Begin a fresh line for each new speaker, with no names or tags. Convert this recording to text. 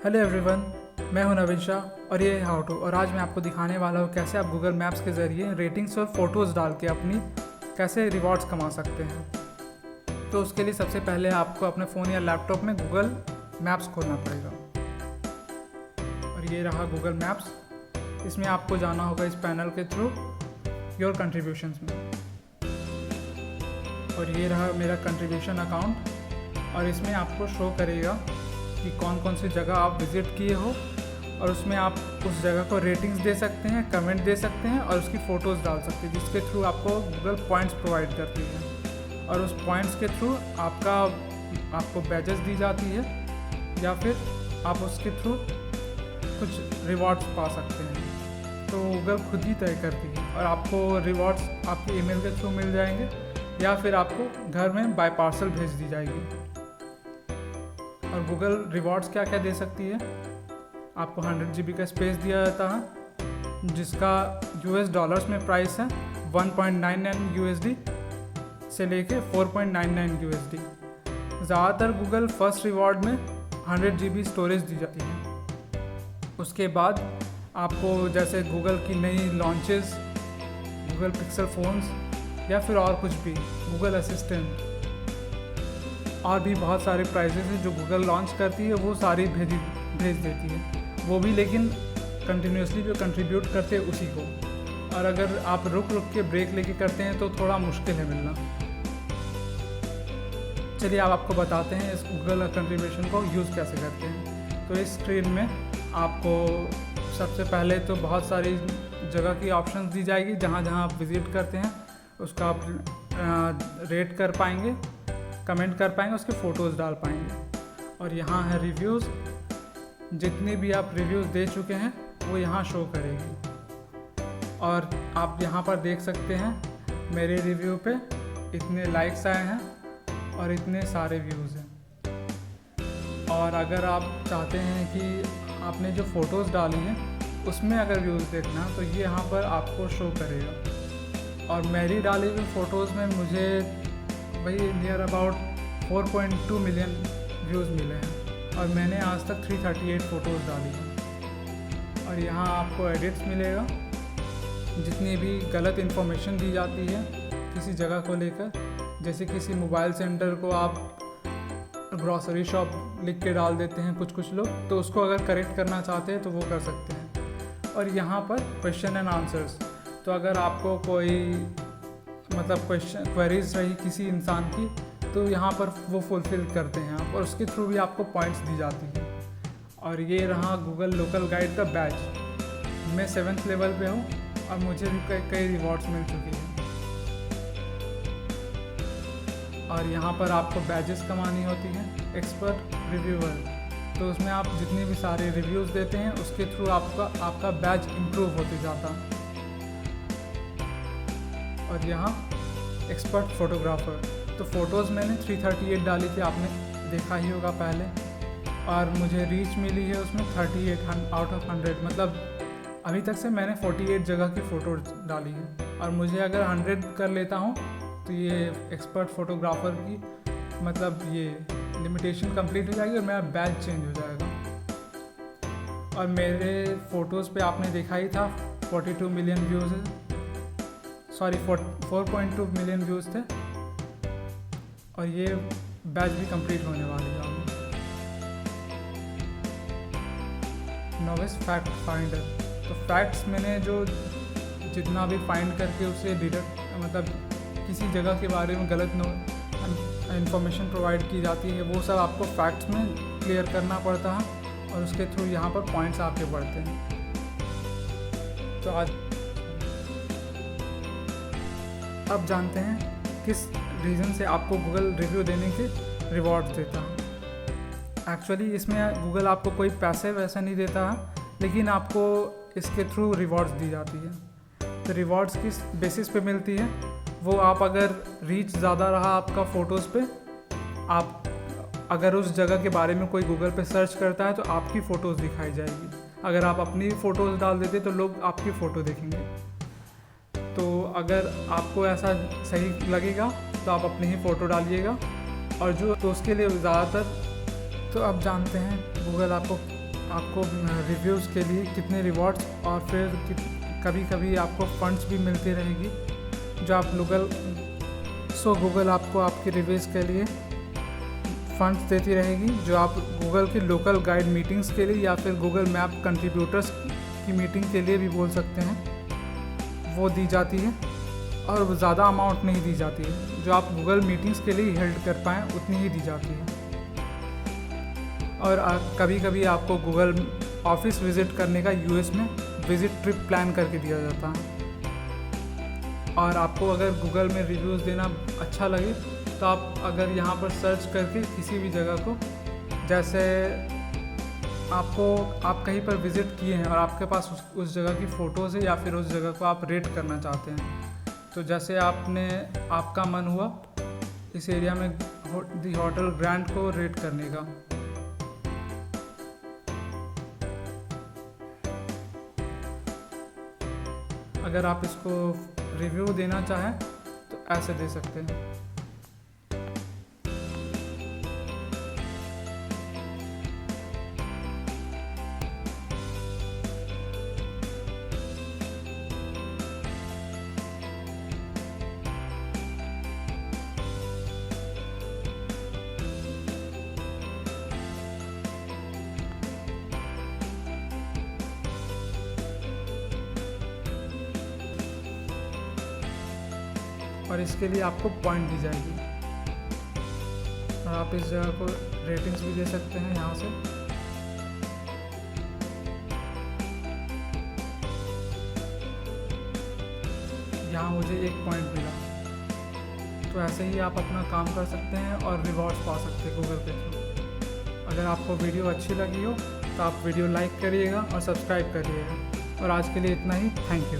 Hello everyone, मैं हूं नवीन शाह और ये है हाउ टू। और आज मैं आपको दिखाने वाला हूं कैसे आप गूगल मैप्स के ज़रिए रेटिंग्स और फ़ोटोज़ डाल के अपनी कैसे रिवॉर्ड्स कमा सकते हैं। तो उसके लिए सबसे पहले आपको अपने फ़ोन या लैपटॉप में गूगल मैप्स खोलना पड़ेगा। और ये रहा गूगल मैप्स। इसमें आपको जाना होगा इस पैनल के थ्रू योर कंट्रीब्यूशंस में। और ये रहा मेरा कंट्रीब्यूशन अकाउंट। और इसमें आपको शो करेगा कि कौन कौन सी जगह आप विज़िट किए हो, और उसमें आप उस जगह को रेटिंग्स दे सकते हैं, कमेंट दे सकते हैं और उसकी फ़ोटोज़ डाल सकते हैं, जिसके थ्रू आपको गूगल पॉइंट्स प्रोवाइड करती है। और उस पॉइंट्स के थ्रू आपको बैजेस दी जाती है, या फिर आप उसके थ्रू कुछ रिवॉर्ड्स पा सकते हैं। तो गूगल खुद ही तय करती है, और आपको रिवॉर्ड्स आपके ईमेल के थ्रू मिल जाएंगे, या फिर आपको घर में बाय पार्सल भेज दी जाएगी। और गूगल रिवॉर्ड्स क्या क्या दे सकती है, आपको 100 GB का स्पेस दिया जाता है, जिसका US डॉलर्स में प्राइस है 1.99 USD से लेके 4.99 USD। ज़्यादातर गूगल फर्स्ट रिवॉर्ड में 100 GB स्टोरेज दी जाती है। उसके बाद आपको जैसे गूगल की नई लॉन्चेस, गूगल पिक्सल फ़ोन्स, या फिर और कुछ भी, गूगल असिस्टेंट और भी बहुत सारे प्राइजेस हैं जो गूगल लॉन्च करती है, वो सारी भेज देती है। वो भी लेकिन कंटिन्यूसली जो कंट्रीब्यूट करते हैं उसी को। और अगर आप रुक के ब्रेक लेके करते हैं तो थोड़ा मुश्किल है मिलना। चलिए अब आपको बताते हैं इस गूगल कंट्रीब्यूशन को यूज़ कैसे करते हैं। तो इस स्क्रीन में आपको सबसे पहले तो बहुत सारी जगह की ऑप्शंस दी जाएगी, जहाँ जहाँ आप विज़िट करते हैं उसका आप रेट कर पाएंगे, कमेंट कर पाएंगे, उसके फ़ोटोज़ डाल पाएंगे। और यहाँ है रिव्यूज़। जितने भी आप रिव्यूज़ दे चुके हैं वो यहाँ शो करेगी। और आप यहाँ पर देख सकते हैं मेरे रिव्यू पे इतने लाइक्स आए हैं और इतने सारे व्यूज़ हैं। और अगर आप चाहते हैं कि आपने जो फ़ोटोज़ डाली हैं उसमें अगर व्यूज़ देखना, तो ये यहाँ पर आपको शो करेगा। और मेरी डाली हुई फ़ोटोज़ में मुझे वही नियर अबाउट 4.2 मिलियन व्यूज़ मिले हैं, और मैंने आज तक 338 फ़ोटोज़ डाली हैं। और यहाँ आपको एडिट्स मिलेगा, जितनी भी गलत इन्फॉर्मेशन दी जाती है किसी जगह को लेकर, जैसे किसी मोबाइल सेंटर को आप ग्रॉसरी शॉप लिख के डाल देते हैं कुछ लोग, तो उसको अगर करेक्ट करना चाहते हैं तो वो कर सकते हैं। और यहाँ पर क्वेश्चन एंड आंसर्स, तो अगर आपको कोई क्वेरीज रही किसी इंसान की, तो यहाँ पर वो फुलफ़िल करते हैं आप, और उसके थ्रू भी आपको पॉइंट्स दी जाती हैं। और ये रहा गूगल लोकल गाइड का बैच। मैं 7th लेवल पे हूँ और मुझे भी कई रिवॉर्ड्स मिल चुकी हैं। और यहाँ पर आपको बैजेस कमानी होती हैं, एक्सपर्ट रिव्यूअर। तो उसमें आप जितने भी सारे रिव्यूज़ देते हैं उसके थ्रू आपका बैच इम्प्रूव होते जाता है। और यहाँ एक्सपर्ट फ़ोटोग्राफ़र, तो फ़ोटोज़ मैंने 338 डाली थी, आपने देखा ही होगा पहले। और मुझे रीच मिली है उसमें 38 आउट ऑफ 100, मतलब अभी तक से मैंने 48 जगह की फ़ोटो डाली है। और मुझे अगर 100 कर लेता हूँ तो ये एक्सपर्ट फ़ोटोग्राफ़र की मतलब ये लिमिटेशन कंप्लीट हो जाएगी और मेरा बैच चेंज हो जाएगा। और मेरे फ़ोटोज़ पे आपने देखा ही था 42 मिलियन व्यूज़ है, सॉरी 4.2 मिलियन व्यूज़ थे। और ये बैच भी कंप्लीट होने वाली है। नोविस फैक्ट फाइंडर, तो फैक्ट्स मैंने जो जितना भी फाइंड करके उसे डिडक्ट, मतलब किसी जगह के बारे में गलत इन्फॉर्मेशन प्रोवाइड की जाती है, वो सब आपको फैक्ट्स में क्लियर करना पड़ता है, और उसके थ्रू यहाँ पर पॉइंट्स आपके बढ़ते हैं। तो आज अब जानते हैं किस रीज़न से आपको गूगल रिव्यू देने के रिवॉर्ड्स देता है। एक्चुअली इसमें गूगल आपको कोई पैसे वैसा नहीं देता है, लेकिन आपको इसके थ्रू रिवॉर्ड्स दी जाती है। तो रिवॉर्ड्स किस बेसिस पे मिलती है, वो आप अगर रीच ज़्यादा रहा आपका फ़ोटोज़ पे, आप अगर उस जगह के बारे में कोई गूगल पे सर्च करता है तो आपकी फ़ोटोज़ दिखाई जाएगी। अगर आप अपनी फ़ोटोज़ डाल देते तो लोग आपकी फ़ोटो देखेंगे। तो अगर आपको ऐसा सही लगेगा तो आप अपनी ही फ़ोटो डालिएगा। और जो तो उसके लिए ज़्यादातर तो आप जानते हैं गूगल आपको आपको रिव्यूज़ के लिए कितने रिवॉर्ड्स और फिर कभी कभी आपको फंड्स भी मिलती रहेगी जो आप गूगल आपको आपके रिव्यूज़ के लिए फंड्स देती रहेगी, जो आप गूगल की लोकल गाइड मीटिंग्स के लिए या फिर गूगल मैप कंट्रीब्यूटर्स की मीटिंग के लिए भी बोल सकते हैं, वो दी जाती है। और वो ज़्यादा अमाउंट नहीं दी जाती है, जो आप गूगल मीटिंग्स के लिए हेल्ड कर पाएँ उतनी ही दी जाती है। और कभी कभी आपको गूगल ऑफिस विज़िट करने का यूएस में विज़िट ट्रिप प्लान करके दिया जाता है। और आपको अगर गूगल में रिव्यूज़ देना अच्छा लगे तो आप अगर यहाँ पर सर्च करके किसी भी जगह को, जैसे आप कहीं पर विज़िट किए हैं और आपके पास उस जगह की फ़ोटोज़ है या फिर उस जगह को आप रेट करना चाहते हैं, तो जैसे आपका मन हुआ इस एरिया में दी होटल ग्रैंड को रेट करने का, अगर आप इसको रिव्यू देना चाहें तो ऐसे दे सकते हैं। और इसके लिए आपको पॉइंट दी जाएगी और आप इस जगह को रेटिंग्स भी दे सकते हैं। यहाँ से यहाँ मुझे 1 पॉइंट मिला, तो ऐसे ही आप अपना काम कर सकते हैं और रिवॉर्ड्स पा सकते हैं गूगल पे थ्रू। अगर आपको वीडियो अच्छी लगी हो तो आप वीडियो लाइक करिएगा और सब्सक्राइब करिएगा। और आज के लिए इतना ही, थैंक यू।